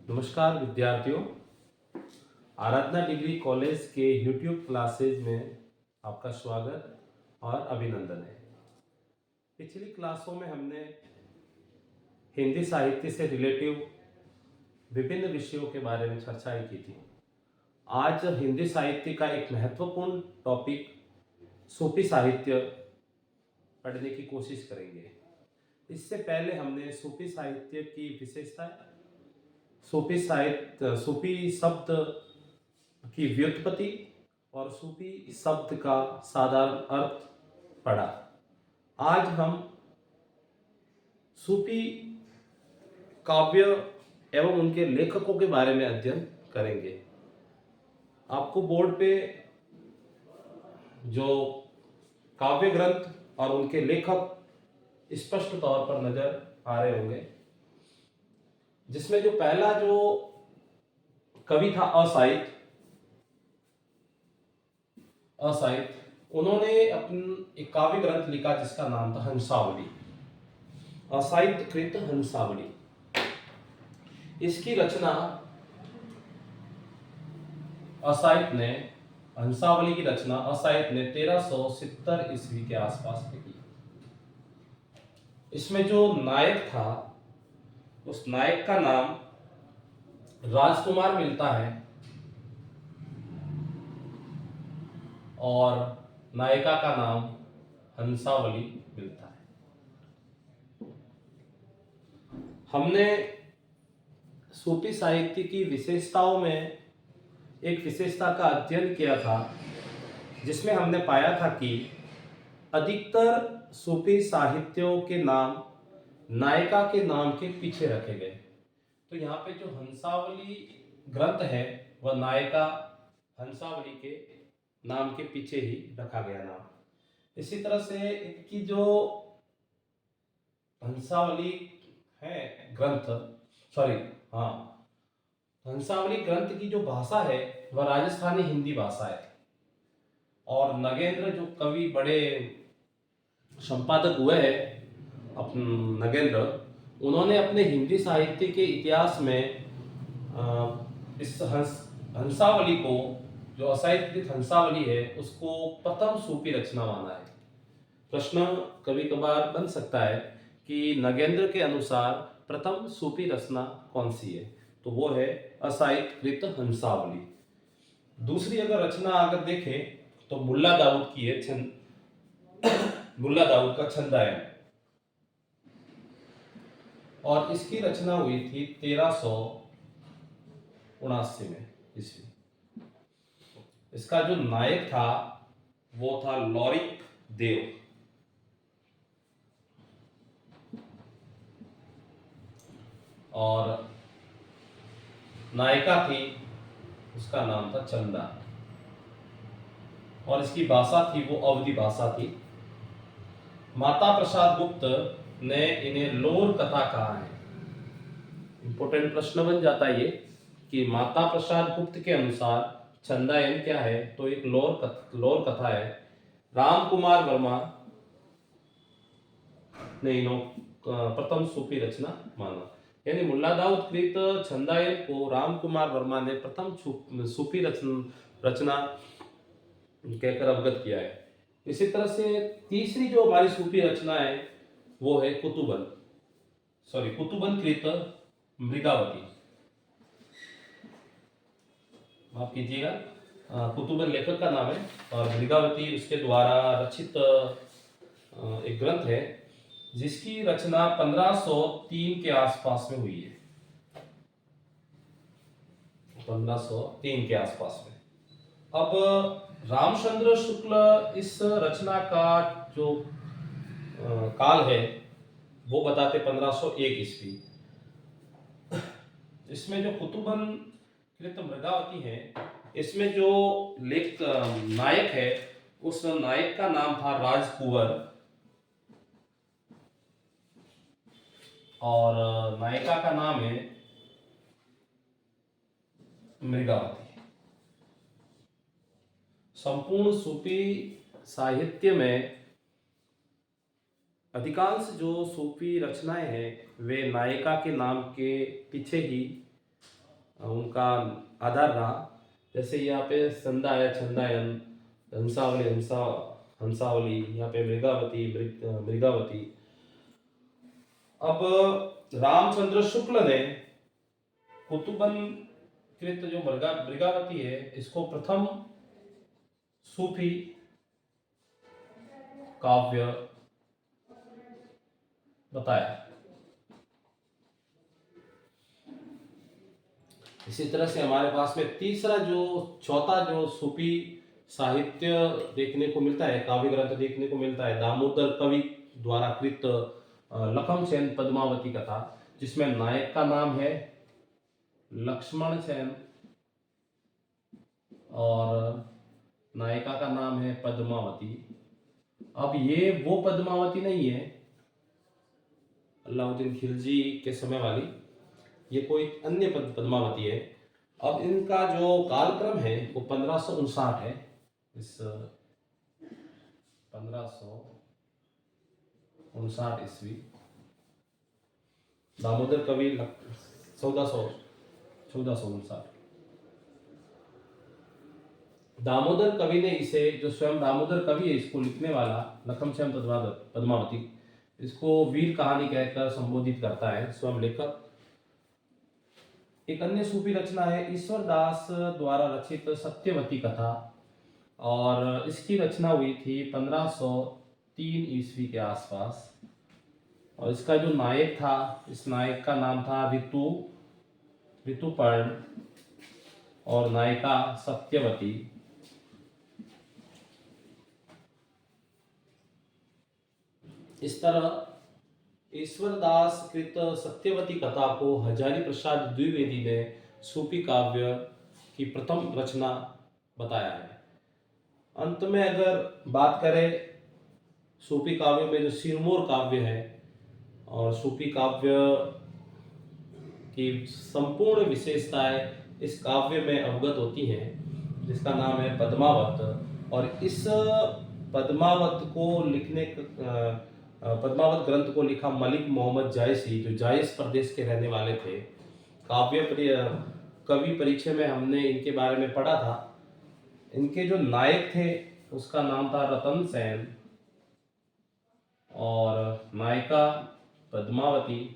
नमस्कार विद्यार्थियों, आराधना degree college के YouTube क्लासेज में आपका स्वागत और अभिनंदन है। पिछली क्लासों में हमने हिंदी साहित्य से रिलेटिव विभिन्न विषयों के बारे में चर्चाएं की थी। आज हिंदी साहित्य का एक महत्वपूर्ण टॉपिक सूफी साहित्य पढ़ने की कोशिश करेंगे। इससे पहले हमने सूफी साहित्य की विशेषताएं, सूफी शब्द की व्युत्पत्ति और सूफी शब्द का साधारण अर्थ पढ़ा। आज हम सूफी काव्य एवं उनके लेखकों के बारे में अध्ययन करेंगे। आपको बोर्ड पे जो काव्य ग्रंथ और उनके लेखक स्पष्ट तौर पर नजर आ रहे होंगे, जिसमें जो पहला जो कवि था असाहित, उन्होंने अपना एक काव्य ग्रंथ लिखा जिसका नाम था हंसावली, असाहित कृत हंसावली। इसकी रचना हंसावली की रचना असाहित ने 1370 ईस्वी के आसपास में की। इसमें जो नायक था, उस नायक का नाम राजकुमार मिलता है और नायिका का नाम हंसावली मिलता है। हमने सूफी साहित्य की विशेषताओं में एक विशेषता का अध्ययन किया था, जिसमें हमने पाया था कि अधिकतर सूफी साहित्यों के नाम नायिका के नाम के पीछे रखे गए। तो यहाँ पे जो हंसावली ग्रंथ है वह नायिका हंसावली के नाम के पीछे ही रखा गया नाम। इसी तरह से इनकी जो हंसावली है हंसावली ग्रंथ की जो भाषा है वह राजस्थानी हिंदी भाषा है। और नगेंद्र जो कवि बड़े संपादक हुए हैं, नगेंद्र, उन्होंने अपने हिंदी साहित्य के इतिहास में इस हंसावली को, जो असाहित्य हंसावली है, उसको प्रथम सूफी रचना माना है। प्रश्न कभी कभार बन सकता है कि नगेंद्र के अनुसार प्रथम सूफी रचना कौन सी है, तो वो है असाहित्य हंसावली। दूसरी अगर रचना अगर देखें तो मुल्ला दाऊद की है, मुल्ला दाऊद का छंदायन, और इसकी रचना हुई थी 1379 में ईस्वी। इसका जो नायक था वो था लौरिक देव, और नायिका थी, उसका नाम था चंदा, और इसकी भाषा थी वो अवधी भाषा थी। माता प्रसाद गुप्त ने इन्हें लोर कथा कहा है। इंपॉर्टेंट प्रश्न बन जाता है ये कि माता प्रसाद गुप्त के अनुसार छंदायन क्या है, तो एक लोर कथा है। राम कुमार वर्मा ने इन्हों प्रथम सूफी रचना माना, यानी मुल्ला दाऊद कृत छंदायन को राम कुमार वर्मा ने प्रथम सूफी रचना कहकर अवगत किया है। इसी तरह से तीसरी जो हमारी सूफी रचना है वो है कुतुबन कृत मृगावती। माफ कीजिएगा, कुतुबन लेखक का नाम है और मृगावती उसके द्वारा रचित एक ग्रंथ है, जिसकी रचना 1503 के आसपास में हुई है। 1503 के आसपास में। अब रामचंद्र शुक्ल इस रचना का जो काल है वो बताते 1501 ईस्वी। इसमें जो कुतुबन कृत मृगावती है, इसमें जो नायक है, उस नायक का नाम था राजकुंवर, और नायिका का नाम है मृगावती। संपूर्ण सूफी साहित्य में अधिकांश जो सूफी रचनाएं हैं वे नायिका के नाम के पीछे ही उनका आधार रहा। जैसे यहाँ पे संध्या छंदायन, हंसावली हंसावली, यहाँ पे मृगावती मृगावती। अब रामचंद्र शुक्ल ने कुतुबन कृत जो मृगावती है, इसको प्रथम सूफी काव्य बताया। इसी तरह से हमारे पास में चौथा जो सूफी साहित्य देखने को मिलता है, काव्य ग्रंथ देखने को मिलता है, दामोदर कवि द्वारा कृत लखम सेन पद्मावती कथा, जिसमें नायक का नाम है लक्ष्मण सेन और नायिका का नाम है पद्मावती। अब ये वो पद्मावती नहीं है अलाउद्दीन खिलजी के समय वाली, ये कोई अन्य पद्मावती है। अब इनका जो कालक्रम है वो 1559 है। इस 1559 ईस्वी दामोदर कवि 1459। दामोदर कवि ने इसे, जो स्वयं दामोदर कवि है, इसको लिखने वाला लखम सेन पद्मावती, इसको वीर कहानी कहकर संबोधित करता है स्वयं लेखक। एक अन्य सूफी रचना है ईश्वर दास द्वारा रचित सत्यवती कथा, और इसकी रचना हुई थी 1503 ईस्वी के आसपास। और इसका जो नायक था, इस नायक का नाम था ऋतुपर्ण और नायिका सत्यवती। इस तरह ईश्वर दास कृत सत्यवती कथा को हजारी प्रसाद द्विवेदी ने सूफी काव्य की प्रथम रचना बताया है। अंत में अगर बात करें सूफी काव्य में, जो सिरमौर काव्य है और सूफी काव्य की संपूर्ण विशेषताएं इस काव्य में अवगत होती हैं, जिसका नाम है पद्मावत। और इस पद्मावत ग्रंथ को लिखा मलिक मोहम्मद जायसी, जो जायस प्रदेश के रहने वाले थे। कवि परिचय में हमने इनके बारे में पढ़ा था। इनके जो नायक थे उसका नाम था रतन सेन और नायिका पद्मावती।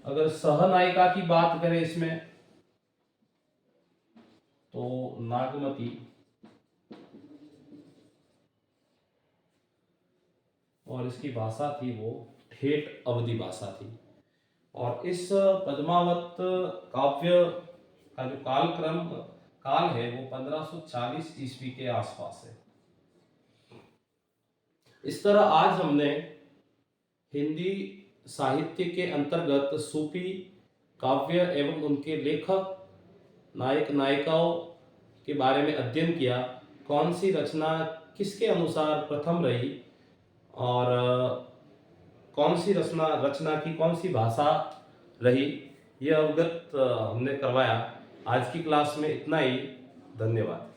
अगर सहनायिका की बात करें इसमें तो नागमती, और इसकी भाषा थी वो ठेठ अवधी भाषा थी। और इस पद्मावत काव्य का जो काल है वो 1540 ईस्वी के आसपास है। इस तरह आज हमने हिंदी साहित्य के अंतर्गत सूफी काव्य एवं उनके लेखक, नायक नायिकाओं के बारे में अध्ययन किया। कौन सी रचना किसके अनुसार प्रथम रही और कौन सी रचना की कौन सी भाषा रही, यह अवगत हमने करवाया। आज की क्लास में इतना ही। धन्यवाद।